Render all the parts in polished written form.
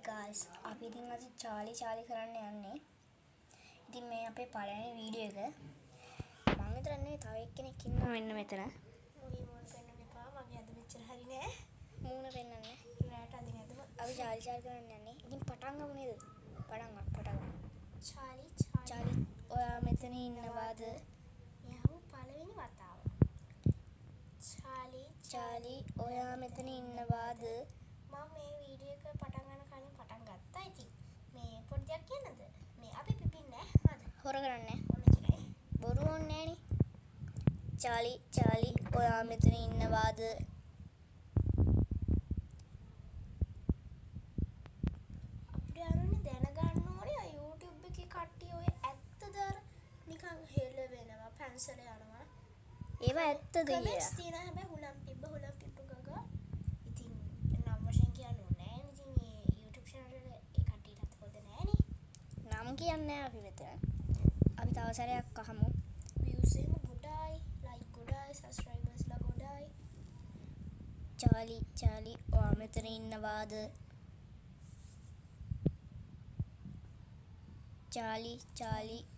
guys, අපි ඉතින් අද චාලි කරන්න යන්නේ. ඉතින් මේ අපේ පළවෙනි වීඩියෝ එක. මම හිතන්නේ තව එක්කෙනෙක් ඉන්නවා මෙන්න මෙතන. මගේ මූණ පෙන්වන්න එපා. මගේ අද මෙච්චර හරි නෑ. මූණ පෙන්වන්නේ. රැට අදින ඇදම. අපි චාලි කරන්න යන්නේ. ඉතින් පටන් ගමු නේද? පටන් ගමු. චාලි ඔයා මෙතන ඉන්නවාද? යහු පළවෙනි වතාව. චාලි ඔයා මෙතන ඉන්නවාද? මම මේ වීඩියෝ එක පටන් ගන්න කලින් පටන් ගත්තා. ඉතින් මේ පොඩි දෙයක් කියන්නද? මේ අපි පිපින්නේ නැහැ. හරිද? හොර කරන්නේ. ඔන්න ඉතින් බොරු ඕනේ නෑනේ. චාලි ඔයා මෙතන ඉන්නවාද? අපිට අරන්නේ දැනගන්න ඕනේ අය YouTube එකේ කට්ටිය ඔය ඇත්තද අර නිකන් හෙල වෙනවා පැන්සල යනවා. ඒවා ඇත්තද කියලා? කමෙන්ට්ස් තියෙනවා හැබැයි හුලම් පිබ්බ ගග. ඉතින් නම් වශයෙන් කියන්න ඕනේ නෑනේ. ඉතින් මේ YouTube channel එක ඒ කට්ටියටත් හොද නෑනේ. නම් කියන්නේ නැහැ අපි මෙතන. අපි තව සැරයක් අහමු. views එහෙම ගොඩයි, like ගොඩයි, subscribers ලා ගොඩයි. චාලි ඔයා මෙතන ඉන්නවාද? චාලි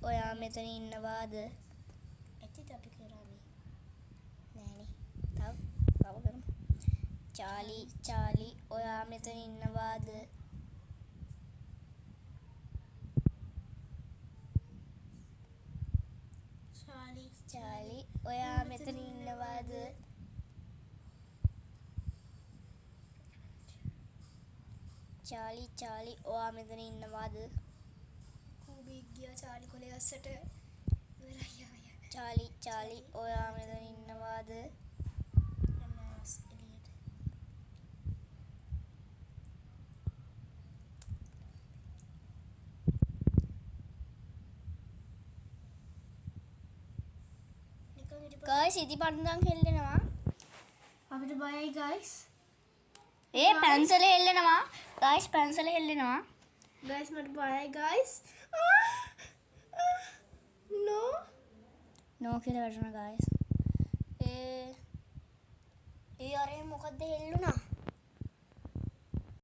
ඔයා මෙතන ඉන්නවාද? ඇත්තද අපි කරන්නේ? නෑනේ. තව කරමු. චාලි ඔයා මෙතන ඉන්නවාද? චාලි ඔයා මෙතන ඉන්නවාද? චාලි ඔයා මෙතන ඉන්නවාද? කුඹී ගියා චාලි කොලේ අස්සට. ඉවරයි ආය. චාලි ඔයා මෙතන ඉන්නවාද? අම්මාස් එළියට. නිකන් ඉතින් ගයිස් ඉදිපන්දම් හෙල්ලෙනවා. අපිට බයයි guys. ඒ පැන්සල හෙල්ලෙනවා. ගයිස් පැන්සල හෙල්ලෙනවා. guys මට බයයි guys. no නෝ කියලා වැටුණා ගයිස්. ඒ අරේ මොකද්ද හෙල්ලුණා?